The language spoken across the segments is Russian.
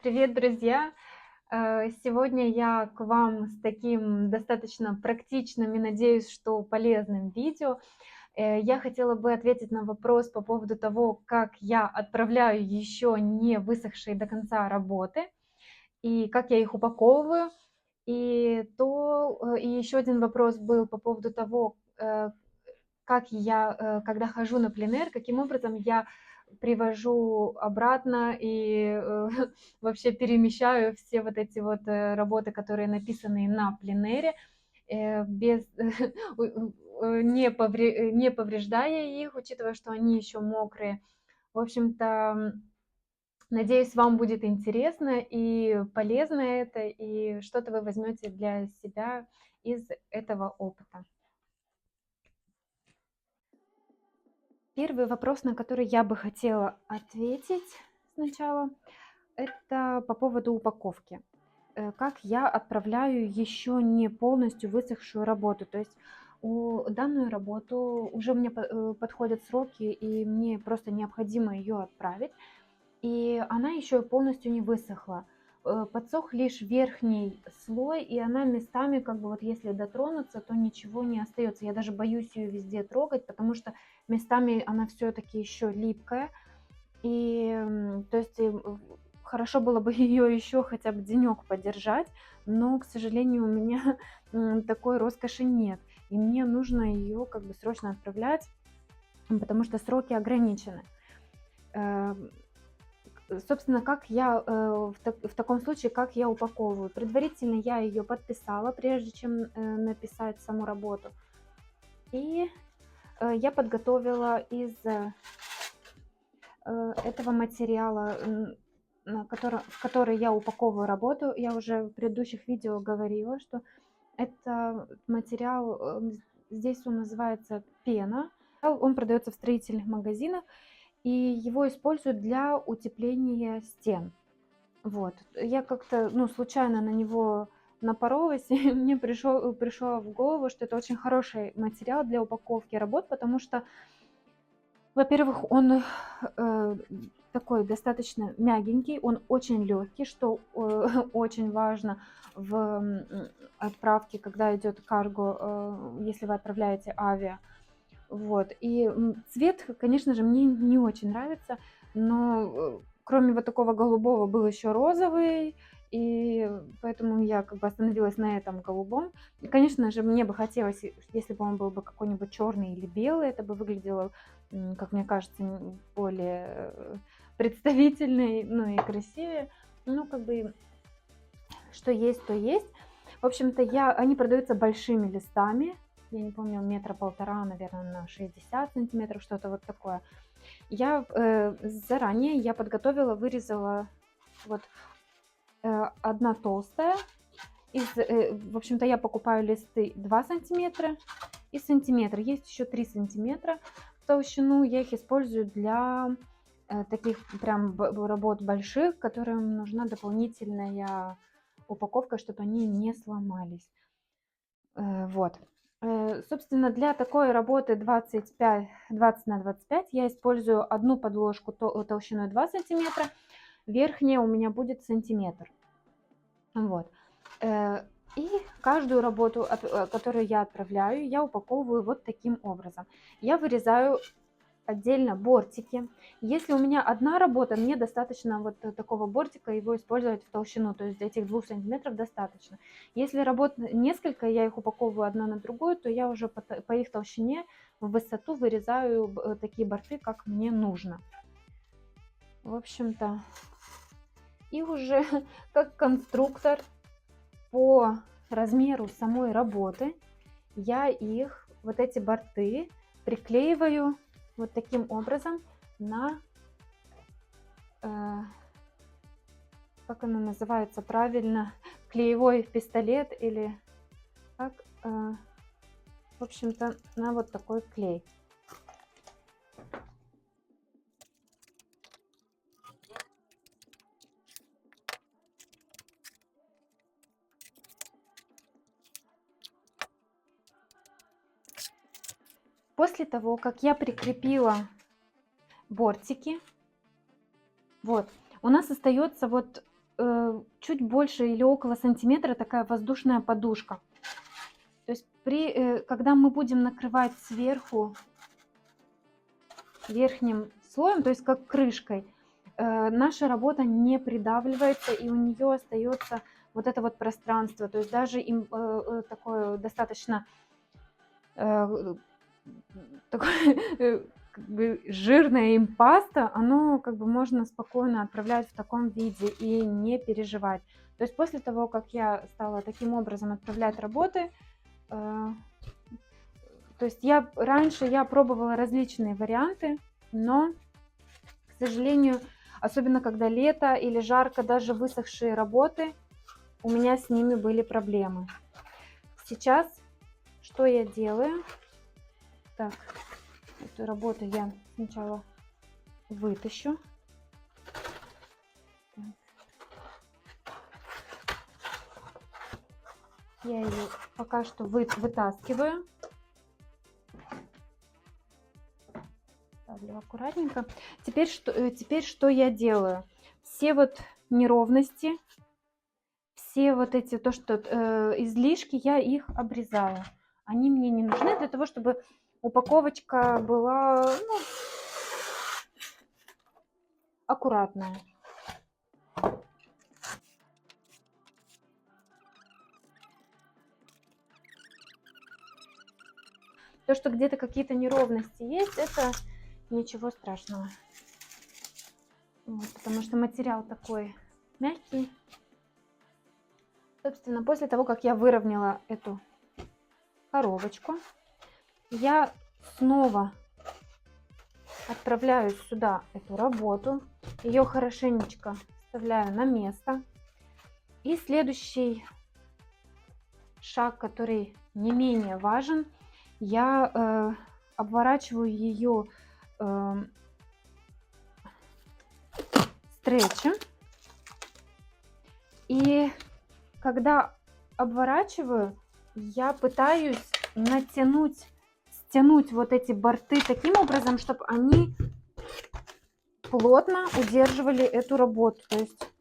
Привет, друзья! Сегодня я к вам с таким достаточно практичным и, надеюсь, что полезным видео. Я хотела бы ответить на вопрос по поводу того, как я отправляю еще не высохшие до конца работы и как я их упаковываю. И еще один вопрос был по поводу того, как я, когда хожу на пленэр, каким образом я привожу обратно и вообще перемещаю все вот эти вот работы, которые написаны на пленэре, без не повреждая их, учитывая, что они еще мокрые. В общем-то, надеюсь, вам будет интересно и полезно это, и что-то вы возьмете для себя из этого опыта. Первый вопрос, на который я бы хотела ответить сначала, это по поводу упаковки. Как я отправляю еще не полностью высохшую работу. То есть данную работу уже мне подходят сроки, и мне просто необходимо ее отправить. И она еще полностью не высохла. Подсох лишь верхний слой, и она местами, как бы вот если дотронуться, то ничего не остается. Я даже боюсь ее везде трогать, потому что местами она все-таки еще липкая. То есть хорошо было бы ее еще хотя бы денек подержать, но, к сожалению, у меня такой роскоши нет. И мне нужно ее как бы срочно отправлять, потому что сроки ограничены. Собственно, как я в таком случае, как я упаковываю? Предварительно я ее подписала, прежде чем написать саму работу. И я подготовила из этого материала, в который я упаковываю работу. Я уже в предыдущих видео говорила, что это материал, здесь он называется пена. Он продается в строительных магазинах, и его используют для утепления стен. Вот. Я как-то, случайно на него напоролась, и мне пришло в голову, что это очень хороший материал для упаковки работ, потому что, во-первых, он такой достаточно мягенький, он очень легкий, что очень важно в отправке, когда идет карго, если вы отправляете авиа. Вот. И цвет, конечно же, мне не очень нравится, но кроме вот такого голубого был еще розовый, и поэтому я как бы остановилась на этом голубом. И, конечно же, мне бы хотелось, если бы он был бы какой-нибудь черный или белый, это бы выглядело, как мне кажется, более представительный, ну и красивее. Ну, как бы, что есть, то есть. В общем-то, они продаются большими листами. Я не помню, метра полтора, наверное, на 60 сантиметров, что-то вот такое. Заранее я подготовила, вырезала вот одна толстая. В общем-то, я покупаю листы 2 сантиметра и сантиметр. Есть еще 3 сантиметра в толщину. Я их использую для таких прям работ больших, которым нужна дополнительная упаковка, чтобы они не сломались. Вот. Собственно, для такой работы 20 на 25 я использую одну подложку толщиной 2 сантиметра, верхняя у меня будет сантиметр. Вот. И каждую работу, которую я отправляю, я упаковываю вот таким образом. Я вырезаю отдельно бортики. Если у меня одна работа, мне достаточно вот такого бортика, его использовать в толщину, то есть этих 2 сантиметров достаточно. Если работ несколько, я их упаковываю одна на другую, то я уже по их толщине в высоту вырезаю такие борты, как мне нужно. В общем-то, и уже как конструктор по размеру самой работы я их, вот эти борты, приклеиваю вот таким образом на, как оно называется правильно, клеевой пистолет или как, в общем-то, на вот такой клей. После того, как я прикрепила бортики, вот, у нас остается вот чуть больше или около сантиметра такая воздушная подушка. То есть когда мы будем накрывать сверху верхним слоем, то есть как крышкой, наша работа не придавливается, и у нее остается вот это вот пространство. То есть даже такое достаточно такое как бы жирное импаста, оно как бы можно спокойно отправлять в таком виде и не переживать. То есть после того, как я стала таким образом отправлять работы, то есть раньше я пробовала различные варианты, но, к сожалению, особенно когда лето или жарко, даже высохшие работы, у меня с ними были проблемы. Сейчас что я делаю? Так, эту работу я сначала вытащу. Я ее пока что вытаскиваю. Ставлю аккуратненько. Теперь что я делаю? Все вот неровности, все вот эти, излишки, я их обрезаю. Они мне не нужны для того, чтобы упаковочка была, ну, аккуратная. То, что где-то какие-то неровности есть, это ничего страшного. Вот, потому что материал такой мягкий. Собственно, после того, как я выровняла эту коробочку, я снова отправляю сюда эту работу. Ее хорошенечко вставляю на место. И следующий шаг, который не менее важен, я обворачиваю ее стретчем. И когда обворачиваю, я пытаюсь стянуть вот эти борты таким образом, чтобы они плотно удерживали эту работу. То есть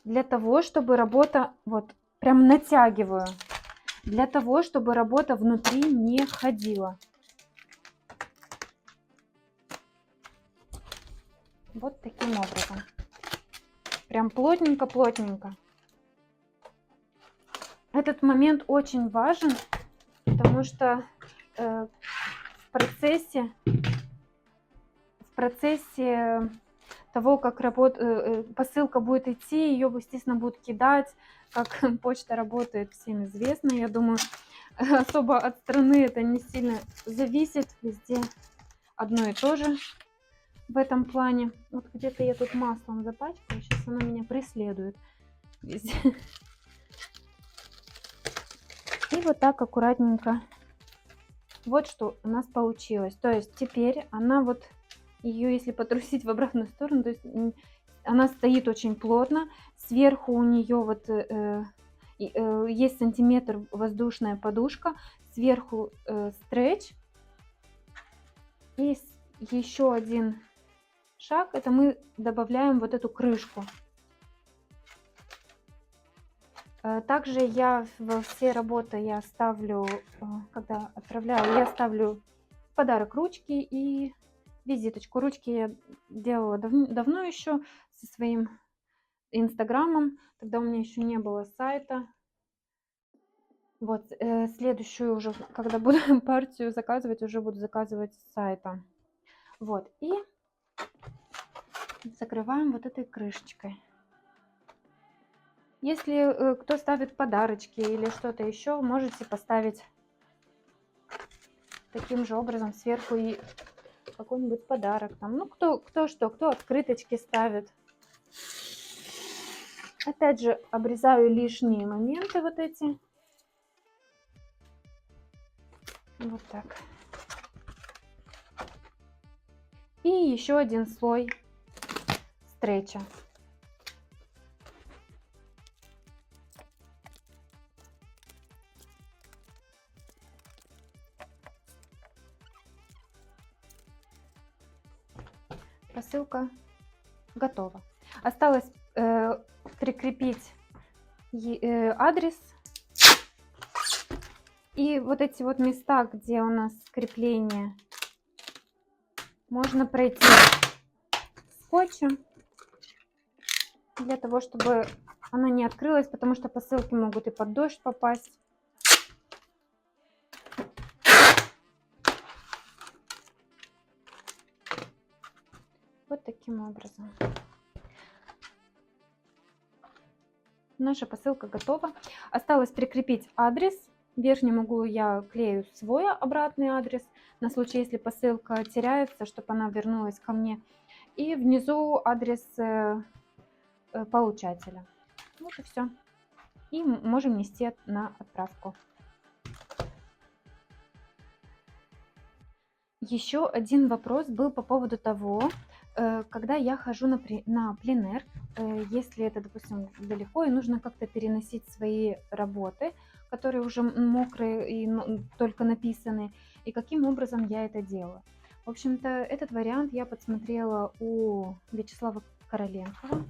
для того, чтобы работа, вот прям натягиваю, для того, чтобы работа внутри не ходила. Вот таким образом. Прям плотненько-плотненько. Этот момент очень важен, потому что в процессе того, как посылка будет идти, ее, естественно, будут кидать. Как почта работает, всем известно. Я думаю, особо от страны это не сильно зависит. Везде одно и то же в этом плане. Вот где-то я тут маслом запачкаю, сейчас оно меня преследует везде. И вот так аккуратненько. Вот что у нас получилось. То есть теперь она вот, ее если потрусить в обратную сторону, то есть она стоит очень плотно. Сверху у нее вот есть сантиметр воздушная подушка. Сверху стретч. И еще один шаг, это мы добавляем вот эту крышку. Также я во все работы я ставлю, когда отправляю, я ставлю в подарок ручки и визиточку. Ручки я делала давно еще со своим инстаграмом, тогда у меня еще не было сайта. Вот, следующую уже, когда буду партию заказывать, уже буду заказывать с сайта. Вот, и закрываем вот этой крышечкой. Если кто ставит подарочки или что-то еще, можете поставить таким же образом сверху и какой-нибудь подарок. Там, ну, кто открыточки ставит. Опять же, обрезаю лишние моменты вот эти. Вот так. И еще один слой стреча. Посылка готова. Осталось прикрепить адрес. И вот эти вот места, где у нас крепление, можно пройти скотчем для того, чтобы она не открылась, потому что посылки могут и под дождь попасть. Вот таким образом. Наша посылка готова. Осталось прикрепить адрес. В верхнем углу я клею свой обратный адрес, на случай, если посылка теряется, чтобы она вернулась ко мне. И внизу адрес получателя. Вот и все. И можем нести на отправку. Еще один вопрос был по поводу того, когда я хожу на пленэр, если это, допустим, далеко, и нужно как-то переносить свои работы, которые уже мокрые и только написаны, и каким образом я это делаю. В общем-то, этот вариант я подсмотрела у Вячеслава Короленкова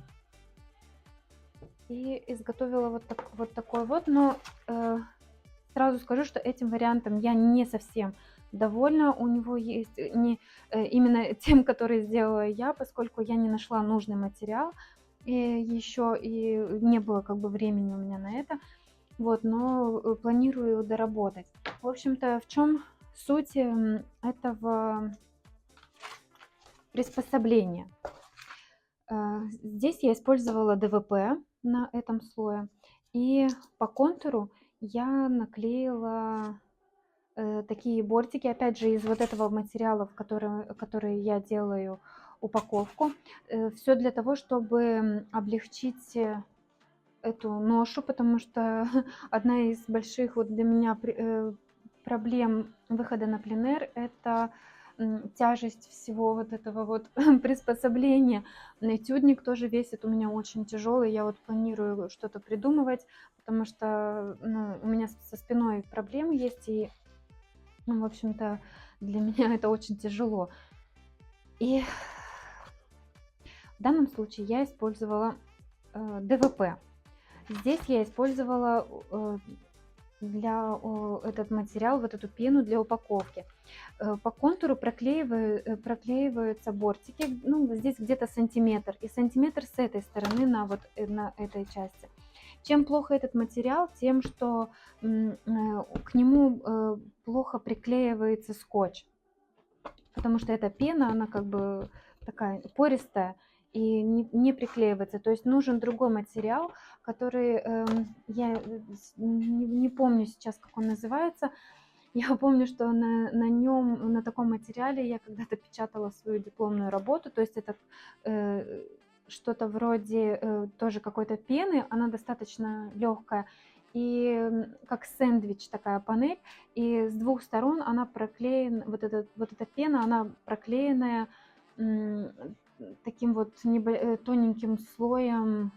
и изготовила вот такой вот, но сразу скажу, что этим вариантом я не совсем довольна. У него есть не именно тем, который сделала я, поскольку я не нашла нужный материал и еще и не было как бы времени у меня на это. Вот, но планирую доработать. В общем-то, в чем суть этого приспособления? Здесь я использовала ДВП на этом слое, и по контуру я наклеила такие бортики, опять же, из вот этого материала, в который я делаю упаковку. Все для того, чтобы облегчить эту ношу, потому что одна из больших вот для меня проблем выхода на пленэр — это тяжесть всего вот этого вот приспособления. Этюдник тоже весит у меня очень тяжелый. Я вот планирую что-то придумывать, потому что у меня со спиной проблемы есть, и в общем-то, для меня это очень тяжело. И в данном случае я использовала ДВП. Здесь я использовала этот материал, вот эту пену для упаковки. По контуру проклеиваются бортики, здесь где-то сантиметр, и сантиметр с этой стороны на этой части. Чем плохо этот материал? Тем, что к нему плохо приклеивается скотч, потому что эта пена, она как бы такая пористая и не приклеивается. То есть нужен другой материал, который я не помню сейчас, как он называется. Я помню, что на таком материале я когда-то печатала свою дипломную работу. То есть это что-то вроде тоже какой-то пены, она достаточно легкая, и как сэндвич такая панель, и с двух сторон она проклеена, вот эта пена, она проклеенная таким вот тоненьким слоем.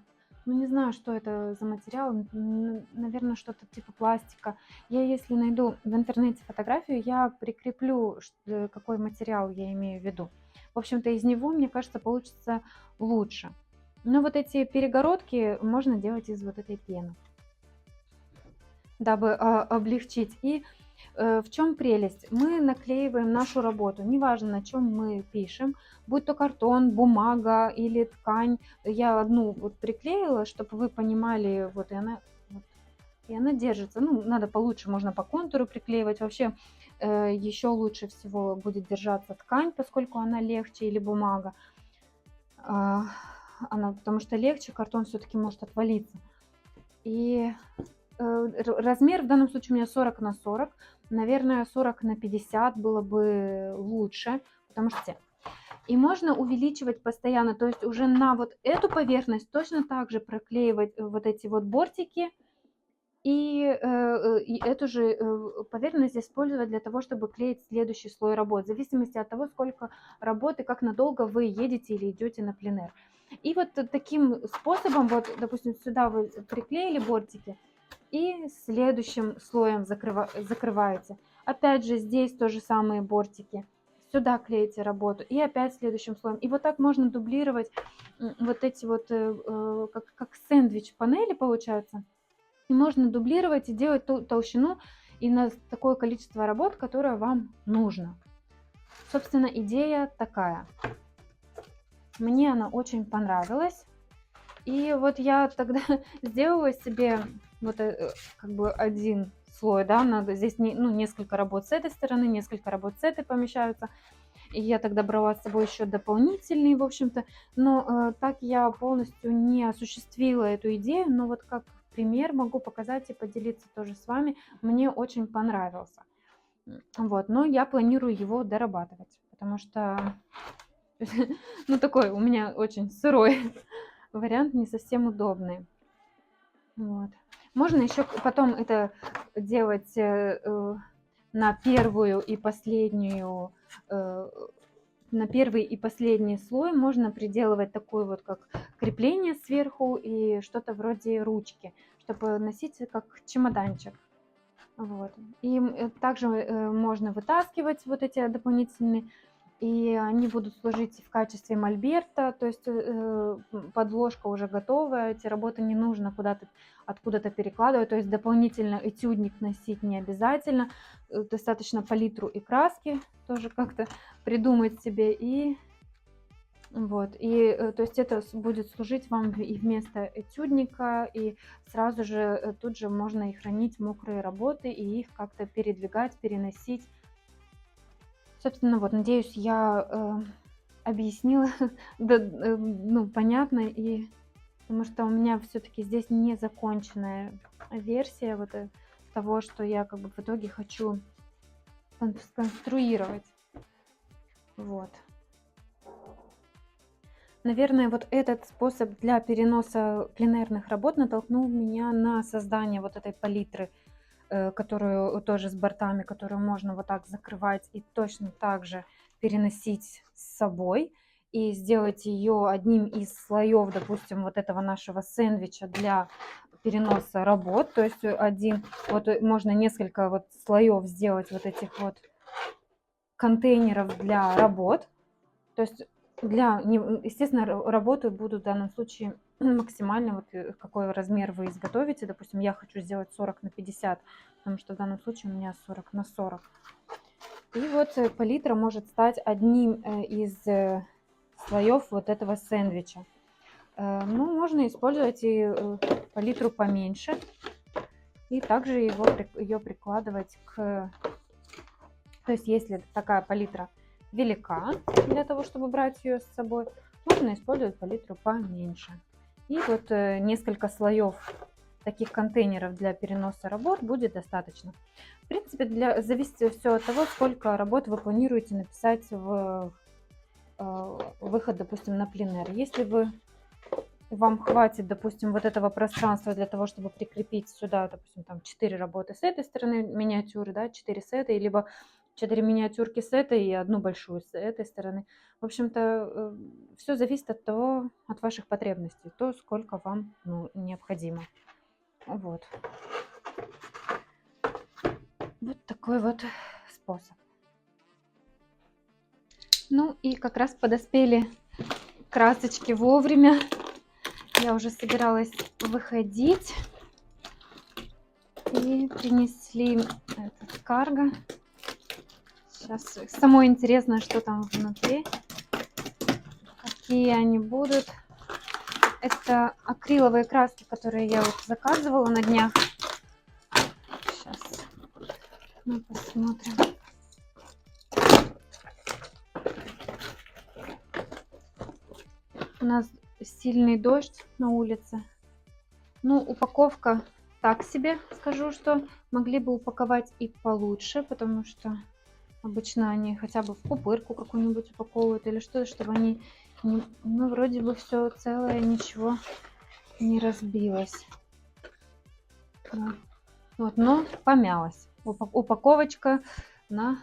Не знаю, что это за материал, наверное, что-то типа пластика. Я, если найду в интернете фотографию, я прикреплю, какой материал я имею в виду. В общем-то, из него, мне кажется, получится лучше. Но вот эти перегородки можно делать из вот этой пены, дабы облегчить. И в чем прелесть? Мы наклеиваем нашу работу, неважно, на чем мы пишем, будь то картон, бумага или ткань. Я одну вот приклеила, чтобы вы понимали, и она держится. Надо получше, можно по контуру приклеивать. Вообще, еще лучше всего будет держаться ткань, поскольку она легче, или бумага. Потому что легче, картон все-таки может отвалиться. И размер в данном случае у меня 40 на 40. Наверное, 40 на 50 было бы лучше, потому что... И можно увеличивать постоянно, то есть уже на вот эту поверхность точно так же проклеивать вот эти вот бортики, и эту же поверхность использовать для того, чтобы клеить следующий слой работ, в зависимости от того, сколько работы, как надолго вы едете или идете на пленэр. И вот таким способом, вот, допустим, сюда вы приклеили бортики, и следующим слоем закрываете. Опять же, здесь тоже самые бортики. сюда клеите работу и опять следующим слоем. И вот так можно дублировать вот эти вот, как сэндвич панели получается. И можно дублировать и делать ту толщину и на такое количество работ, которое вам нужно. Собственно, идея такая. Мне она очень понравилась. И вот я тогда сделала себе вот как бы один слой, да, надо здесь несколько работ с этой стороны, несколько работ с этой помещаются. И я тогда брала с собой еще дополнительные, в общем-то. Но так я полностью не осуществила эту идею, но вот как пример могу показать и поделиться тоже с вами. Мне очень понравился. Вот, но я планирую его дорабатывать, потому что, ну, такой у меня очень сырой вариант, не совсем удобный. Вот. Можно еще потом это делать на первую и последнюю, на первый и последний слой можно приделывать такой вот как крепление сверху и что-то вроде ручки, чтобы носить как чемоданчик. Вот. И также можно вытаскивать вот эти дополнительные, и они будут служить в качестве мольберта, то есть подложка уже готовая, эти работы не нужно куда-то откуда-то перекладывать, то есть дополнительно этюдник носить не обязательно, достаточно палитру и краски тоже как-то придумать себе, и вот, и то есть это будет служить вам и вместо этюдника, и сразу же тут же можно и хранить мокрые работы, и их как-то передвигать, переносить. Собственно, вот, надеюсь, я объяснила, ну, понятно, и потому что у меня все-таки здесь незаконченная версия вот того, что я как бы в итоге хочу сконструировать. Вот. Наверное, вот этот способ для переноса пленэрных работ натолкнул меня на создание вот этой палитры, которую тоже с бортами, которую можно вот так закрывать и точно так же переносить с собой и сделать ее одним из слоев, допустим, вот этого нашего сэндвича для переноса работ. То есть один, вот можно несколько вот слоев сделать вот этих вот контейнеров для работ. То есть естественно, работы будут в данном случае максимально, вот какой размер вы изготовите. Допустим, я хочу сделать 40 на 50, потому что в данном случае у меня 40 на 40. И вот палитра может стать одним из слоев вот этого сэндвича. Ну, можно использовать и палитру поменьше, и также ее прикладывать к... То есть, если такая палитра велика для того, чтобы брать ее с собой, можно использовать палитру поменьше. И вот несколько слоев таких контейнеров для переноса работ будет достаточно. В принципе, зависит все от того, сколько работ вы планируете написать в выход, допустим, на пленэр. Если вам хватит, допустим, вот этого пространства для того, чтобы прикрепить сюда, допустим, там 4 работы с этой стороны миниатюры, да, 4 с этой, либо 4 миниатюрки с этой и одну большую с этой стороны. В общем-то, все зависит от того, от ваших потребностей, то, сколько вам необходимо. Вот. Вот такой вот способ. Ну и как раз подоспели красочки вовремя. Я уже собиралась выходить. И принесли этот карго. Сейчас самое интересное, что там внутри. Какие они будут. Это акриловые краски, которые я вот заказывала на днях. Сейчас мы посмотрим. У нас сильный дождь на улице. Ну, упаковка так себе, скажу, что могли бы упаковать и получше, потому что обычно они хотя бы в пупырку какую-нибудь упаковывают или что-то, чтобы они, ну, вроде бы все целое, ничего не разбилось. Да. Вот, но помялась. Упаковочка на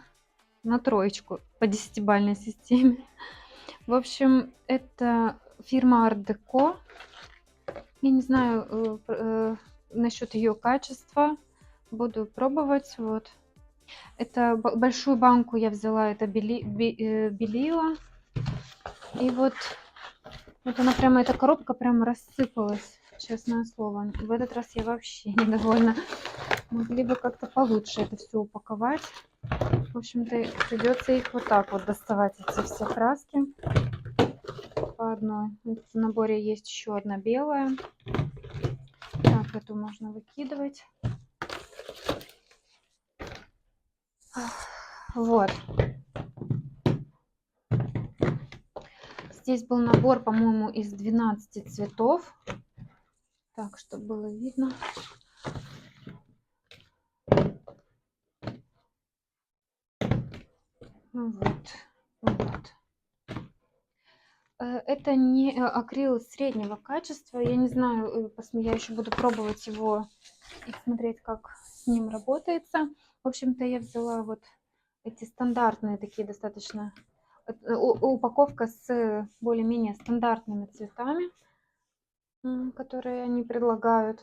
троечку по 10-бальной системе. В общем, это фирма Art Deco. Я не знаю насчет ее качества. Буду пробовать. Вот. Это большую банку я взяла, это белила. И вот она прямо, эта коробка прямо рассыпалась, честное слово. В этот раз я вообще недовольна. Могли бы как-то получше это все упаковать. В общем-то, придется их вот так вот доставать, эти все краски по одной. В наборе есть еще одна белая. Так, эту можно выкидывать. Вот. Здесь был набор, по-моему, из 12 цветов. Так, чтобы было видно. Вот. Это не акрил среднего качества. Я не знаю, я еще буду пробовать его и смотреть, как с ним работается. В общем-то, я взяла вот эти стандартные такие достаточно... Упаковка с более-менее стандартными цветами, которые они предлагают.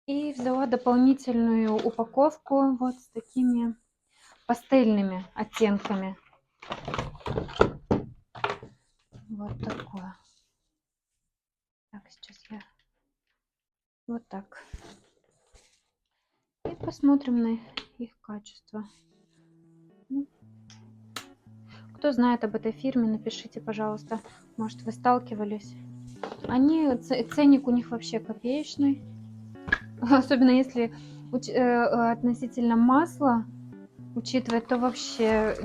И взяла дополнительную упаковку вот с такими пастельными оттенками. Вот такое. Так, сейчас я вот так. И посмотрим на их качество. Кто знает об этой фирме, напишите, пожалуйста. Может, вы сталкивались. Ценник у них вообще копеечный. Особенно если относительно масла учитывать, то вообще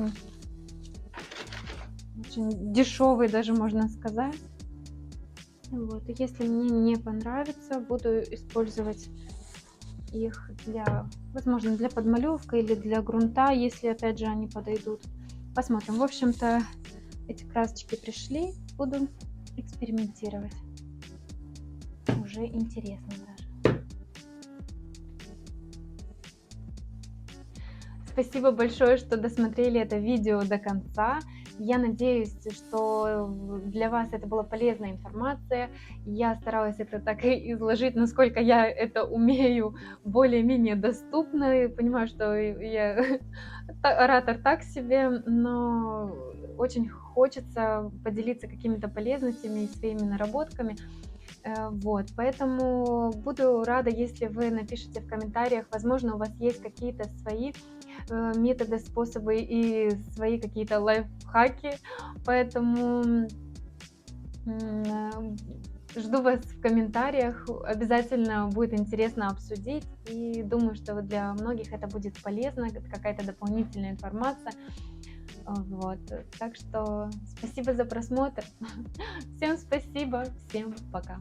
очень дешевый, даже можно сказать. Вот. И если мне не понравится, буду использовать их возможно, для подмалевки или для грунта, если опять же они подойдут. Посмотрим. В общем-то, эти красочки пришли, буду экспериментировать. Уже интересно даже. Спасибо большое, что досмотрели это видео до конца. Я надеюсь, что для вас это была полезная информация. Я старалась это так и изложить, насколько я это умею, более-менее доступно. И понимаю, что я оратор так себе, но очень хочется поделиться какими-то полезностями и своими наработками. Вот, поэтому буду рада, если вы напишите в комментариях, возможно, у вас есть какие-то свои методы, способы и свои какие-то лайфхаки, поэтому жду вас в комментариях, обязательно будет интересно обсудить, и думаю, что для многих это будет полезно, какая-то дополнительная информация. Вот, так что спасибо за просмотр, всем спасибо, всем пока.